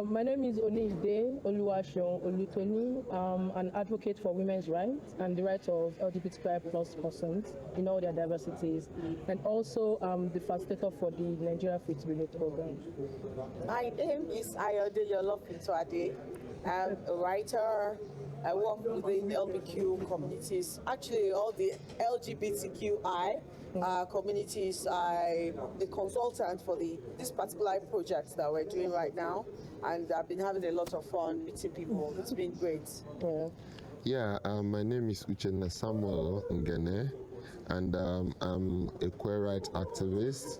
My name is Onide Oluwaseun Olutoni. I'm an advocate for women's rights and the rights of LGBTQIA plus persons in all their diversities, and also the facilitator for the Nigeria Free to Relate program. My name is Ayodele Olopintoade. I'm a writer. I work within LGBTQ communities, actually all the LGBTQI communities. I'm the consultant for this particular project that we're doing right now, and I've been having a lot of fun meeting people. It's been great. My name is Uchenna Samuel Ngene, and I'm a queer rights activist.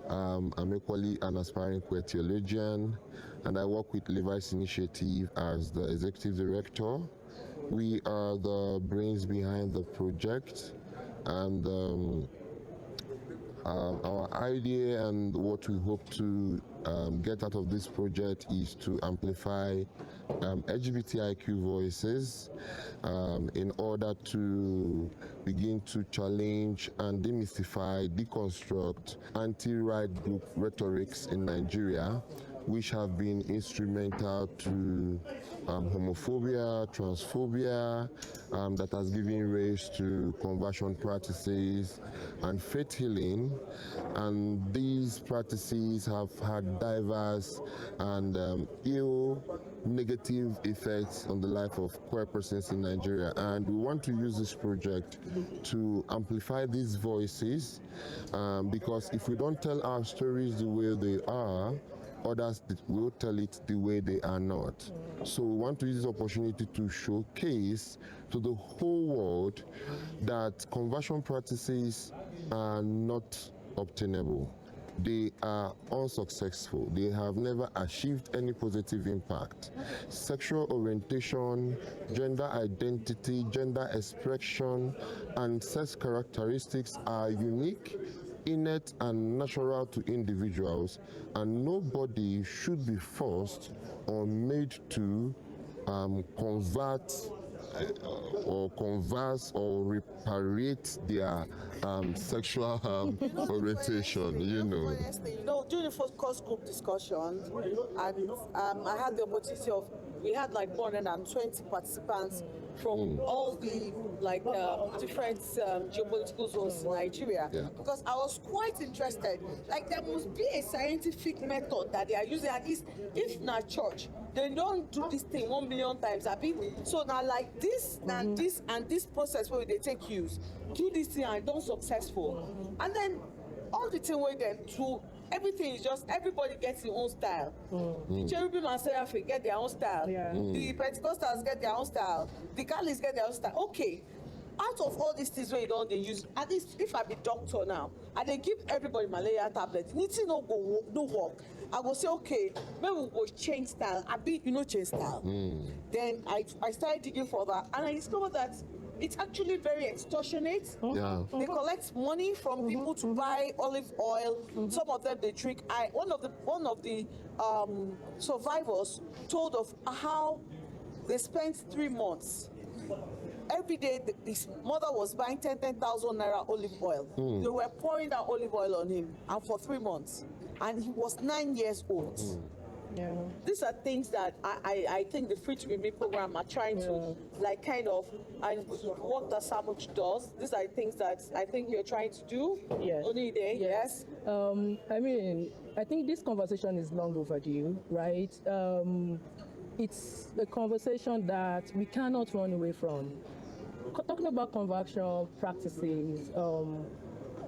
I'm equally an aspiring queer theologian, and I work with Levi's Initiative as the executive director. We are the brains behind the project, and our idea and what we hope to get out of this project is to amplify LGBTIQ voices in order to begin to challenge and demystify, deconstruct anti-right group rhetorics in Nigeria, which have been instrumental to homophobia, transphobia, that has given rise to conversion practices and faith healing. And these practices have had diverse and ill negative effects on the life of queer persons in Nigeria. And we want to use this project to amplify these voices, because if we don't tell our stories the way they are, others will tell it the way they are not. So we want to use this opportunity to showcase to the whole world that conversion practices are not obtainable. They are unsuccessful. They have never achieved any positive impact. Sexual orientation, gender identity, gender expression, and sex characteristics are unique, innate, and natural to individuals, and nobody should be forced or made to convert or converse or reparate their sexual orientation, During the focus group discussion, and I had the opportunity of, we had like more than 20 participants from all the different geopolitical zones in Nigeria, because I was quite interested. Like, there must be a scientific method that they are using, at least if not church, they don't do this thing 1 million times. So now like this, and this, and this process where they take use, do this thing and don't successful, and then all the thing where they do. Everything is just, everybody gets their own style. The Cherubim and Seraphim get their own style. The Pentecostals get their own style. The Catholics get their own style. Okay, out of all these things where you don't they use, at least if I be doctor now, and they give everybody malaria tablet, nothing no go no work. I go say, okay, maybe we go change style. Change style. Then I started digging for that, and I discovered that it's actually very extortionate. They collect money from people to buy olive oil. Some of them they drink. One of the survivors told of how they spent 3 months. Every day, this mother was buying 10,000 naira olive oil. They were pouring that olive oil on him, and for 3 months, and he was 9 years old. These are things that I think the Free to Remain program are trying to kind of, and what the Samuch does. These are things that I think you're trying to do. Onide, yes. I think this conversation is long overdue, right? It's a conversation that we cannot run away from. Talking about conversion practices,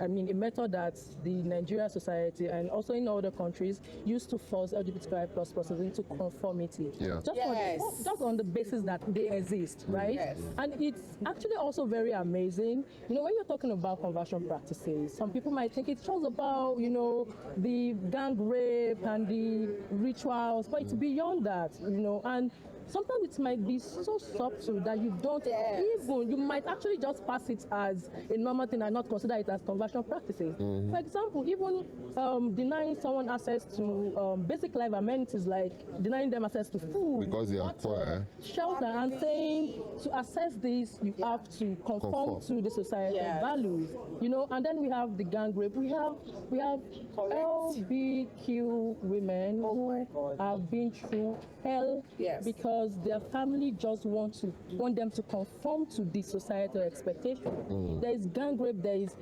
a method that the Nigerian society and also in other countries used to force LGBTQI plus persons into conformity. Just on the basis that they exist, right? And it's actually also very amazing. When you're talking about conversion practices, some people might think it's just about, the gang rape and the rituals, but it's beyond that, and sometimes it might be so subtle that you don't even, you might actually just pass it as a normal thing and not consider it as conversion practices. For example, even denying someone access to basic life amenities, like denying them access to food, Because they are poor. shelter, and saying to access this you have to conform to the societal values, you know. And then we have the gang rape. We have LGBTQ women who have been through hell because their family just want them to conform to the societal expectation. There is gang rape, there is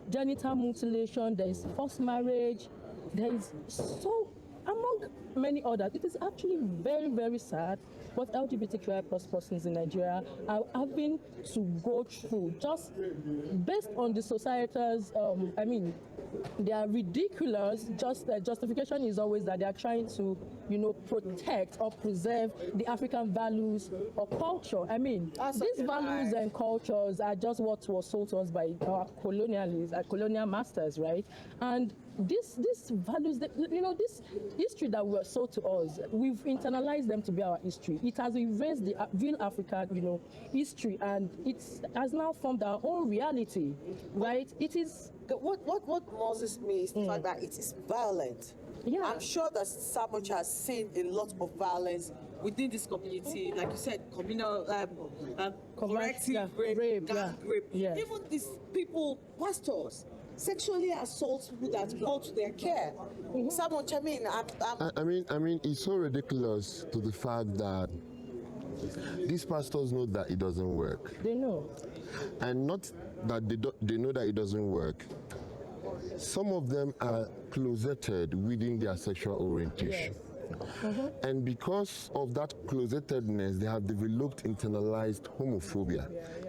genital mutilation, there is forced marriage, there is so among many others. It is actually very, very sad what LGBTQIA plus persons in Nigeria are having to go through just based on the societal's, they are ridiculous. Justification is always that they are trying to, protect or preserve the African values or culture. I mean, these values and cultures are just what was sold to us by our colonialists, our colonial masters, right? And these values, this history that were sold to us, we've internalized them to be our history. It has erased the real African, history, and it has now formed our own reality, right? It is. What mauses me is the fact that it is violent. Yeah. I'm sure that Samuch has seen a lot of violence within this community, like you said, communal corrective rape, gang rape. Yes. Even these people, pastors, sexually assault people that go to their care. Samuch, I mean, it's so ridiculous to the fact that these pastors know that it doesn't work. They know. And not that they know that it doesn't work. Some of them are closeted within their sexual orientation. And because of that closetedness, they have developed internalized homophobia,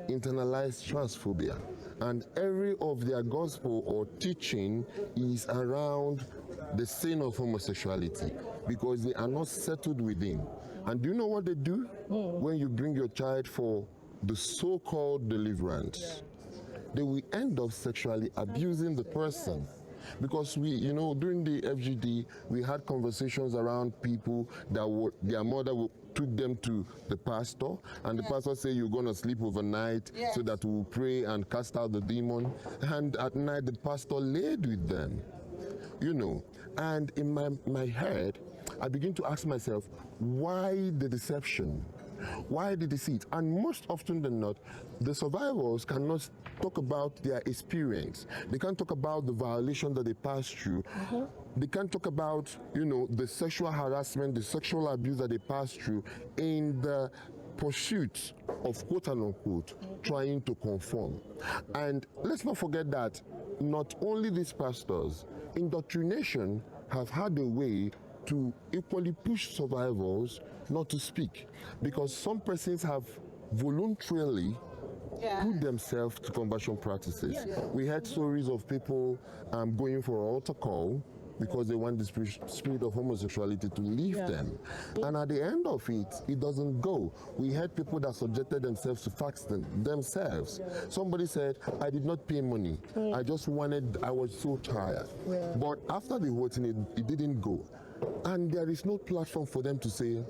internalized transphobia. And every of their gospel or teaching is around the sin of homosexuality because they are not settled within. And do you know what they do when you bring your child for the so-called deliverance? They will end up sexually abusing the person. Because during the FGD, we had conversations around people that their mother took them to the pastor, and the pastor said, you're going to sleep overnight so that we'll pray and cast out the demon. And at night, the pastor laid with them, And in my head, I begin to ask myself, why the deception? Why the deceit? And most often than not, the survivors cannot talk about their experience. They can't talk about the violation that they passed through. They can't talk about, the sexual harassment, the sexual abuse that they passed through in the pursuit of quote unquote trying to conform. And let's not forget that not only these pastors, indoctrination have had a way to equally push survivors not to speak, because some persons have voluntarily put themselves to conversion practices. We had stories of people going for an altar call because they want the spirit of homosexuality to leave them. And at the end of it, it doesn't go. We had people that subjected themselves to fasting themselves. Somebody said, I did not pay money. I was so tired. But after the whole thing, it didn't go. And there is no platform for them to say,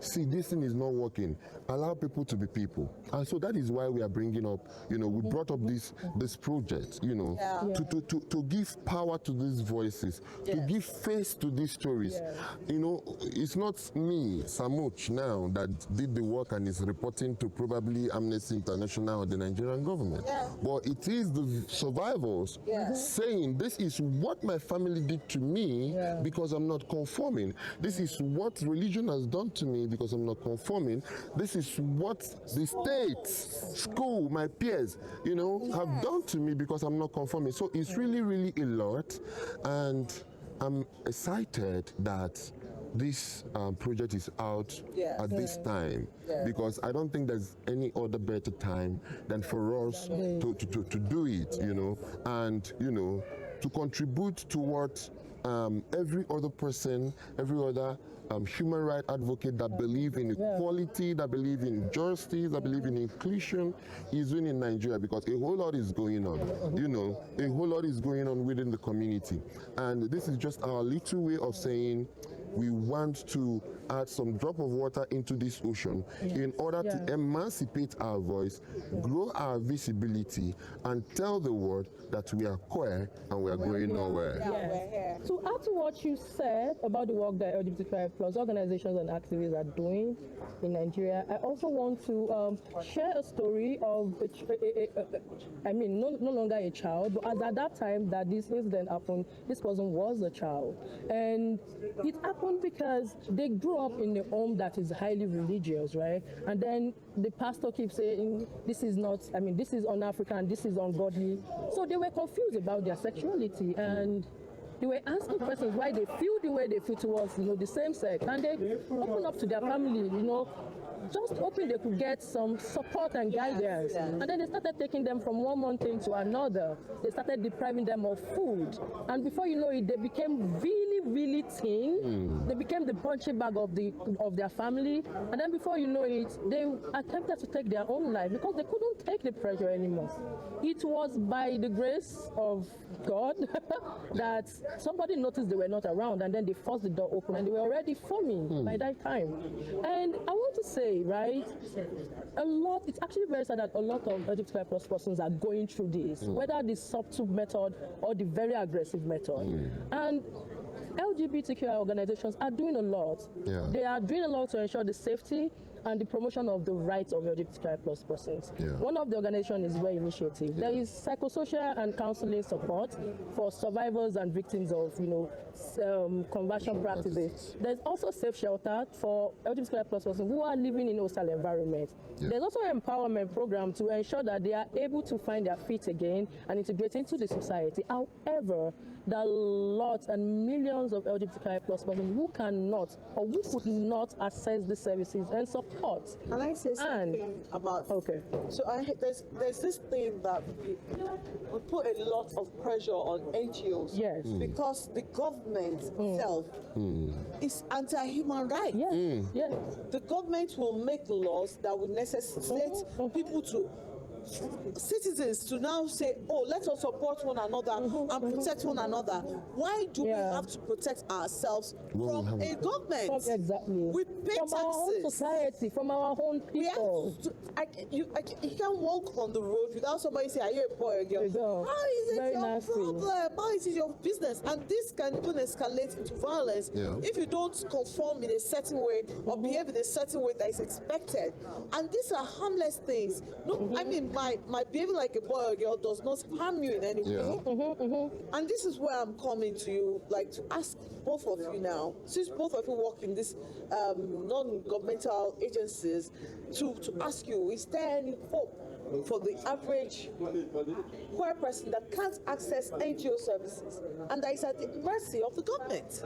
see, this thing is not working. Allow people to be people. And so that is why we are bringing up, we brought up this project, to give power to these voices, to give face to these stories. It's not me, Samuch, now that did the work and is reporting to probably Amnesty International or the Nigerian government. But it is the survivors saying, this is what my family did to me because I'm not conforming. This is what religion has done to me because I'm not conforming. This is what the state, school, my peers, have done to me because I'm not conforming. So it's really, really a lot. And I'm excited that this project is out at this time because I don't think there's any other better time than for us to do it, and, to contribute to what every other person, every other human rights advocate that believe in equality, that believe in justice, that believe in inclusion is doing in Nigeria, because a whole lot is going on, a whole lot is going on within the community. And this is just our little way of saying, we want to add some drop of water into this ocean in order to emancipate our voice, grow our visibility, and tell the world that we are queer and we are going nowhere. Yes. To add to what you said about the work that LGBTQIA plus organizations and activists are doing in Nigeria, I also want to share a story of, no longer a child, but at that time that this incident happened, this person was a child. And it happened because they grew up in a home that is highly religious, right? And then the pastor keeps saying, this is not, this is un-African, this is ungodly. So they were confused about their sexuality, and they were asking questions why they feel the way they feel towards, the same sex. And they open up to their family, just hoping they could get some support and guidance. And then they started taking them from one mountain to another. They started depriving them of food. And before you know it, they became really, really thin. They became the punching bag of their family. And then before you know it, they attempted to take their own life because they couldn't take the pressure anymore. It was by the grace of God that somebody noticed they were not around, and then they forced the door open, and they were already forming by that time. And I want to say, right, it's actually very sad that a lot of LGBTQI plus persons are going through this, whether the subtle method or the very aggressive method. And LGBTQI organizations are doing a lot. They are doing a lot to ensure the safety and the promotion of the rights of LGBTQI plus persons. One of the organizations is WELL Initiative. There is psychosocial and counseling support for survivors and victims of, conversion practices. There's also safe shelter for LGBTQI plus persons who are living in hostile environments. There's also an empowerment program to ensure that they are able to find their feet again and integrate into the society. However, there are lots and millions of LGBTQI plus persons who cannot or who could not access the services and support. Can I say something about? Okay. So there's this thing that we put a lot of pressure on NGOs. Yes. Because the government itself is anti-human rights. Yes. Yes. The government will make laws that will necessitate people citizens to now say, oh, let us support one another and protect one another. Why do we have to protect ourselves from a government? Exactly. We pay from taxes. Our own society, from our own people. You can't walk on the road without somebody saying, are you a boy or a girl? How is it Very your nasty. problem? How is it your business? And this can even escalate into violence if you don't conform in a certain way or behave in a certain way that is expected. And these are harmless things. No, I mean, my behaving like a boy or a girl does not harm you in any way. And this is where I'm coming to you, like to ask both of you now, since both of you work in these non-governmental agencies, to ask you, is there any hope for the average queer person that can't access NGO services and that is at the mercy of the government?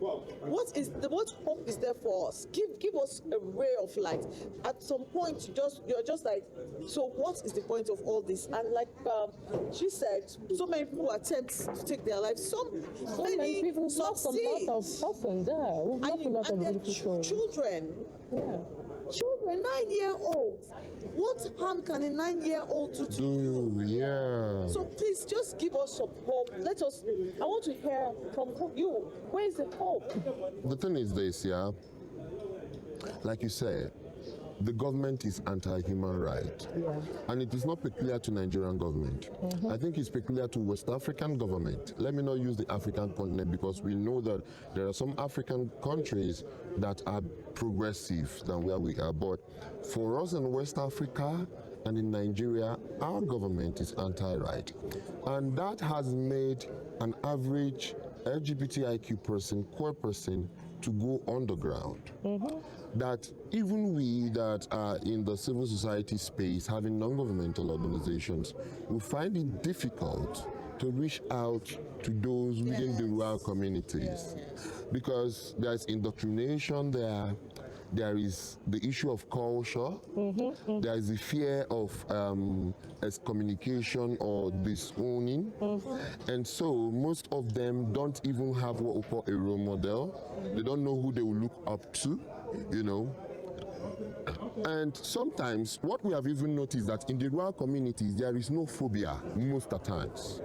What hope is there for us? Give us a ray of light. At some point, you're just like, so what is the point of all this? And like she said, so many people attempt to take their lives. So many people succeed. A lot of persons there. We've lost a lot of beautiful children. Children, 9-year-olds. What harm can a 9-year-old do to you? So please just give us some hope. I want to hear from you. Where is the hope? The thing is this, like you said, the government is anti-human rights. And it is not peculiar to Nigerian government. I think it's peculiar to West African government. Let me not use the African continent because we know that there are some African countries that are progressive than where we are. But for us in West Africa and in Nigeria, our government is anti-right. And that has made an average LGBTIQ person, queer person, to go underground. That even we that are in the civil society space, having non-governmental organizations, will find it difficult to reach out to those within the rural communities. Because there's indoctrination there is the issue of culture, there is the fear of excommunication or disowning, and so most of them don't even have what we call a role model. They don't know who they will look up to, And sometimes what we have even noticed that in the rural communities there is no phobia most of the times.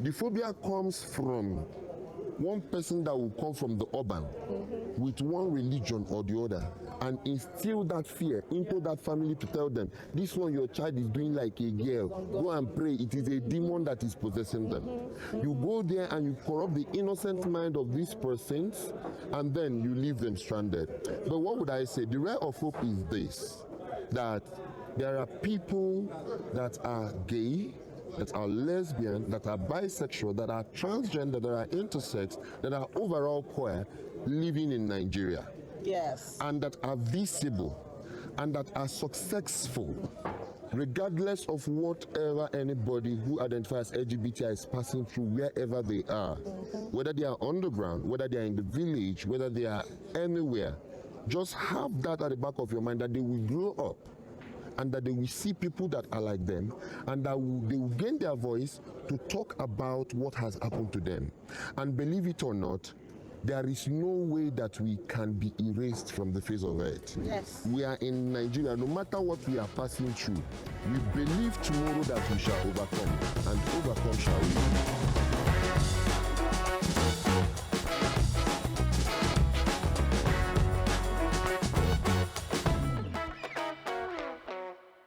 The phobia comes from one person that will come from the urban with one religion or the other and instill that fear into that family to tell them, this one your child is doing like a girl, go and pray, it is a demon that is possessing them. You go there and you corrupt the innocent mind of these persons, and then you leave them stranded. But what would I say? The ray of hope is this, that there are people that are gay, that are lesbian, that are bisexual, that are transgender, that are intersex, that are overall queer, living in Nigeria. Yes. And that are visible, and that are successful, regardless of whatever anybody who identifies LGBTI is passing through, wherever they are. Whether they are underground, whether they are in the village, whether they are anywhere. Just have that at the back of your mind, that they will grow up and that they will see people that are like them, and that they will gain their voice to talk about what has happened to them. And believe it or not, there is no way that we can be erased from the face of earth. Yes. We are in Nigeria. No matter what we are passing through, we believe tomorrow that we shall overcome, and overcome shall we.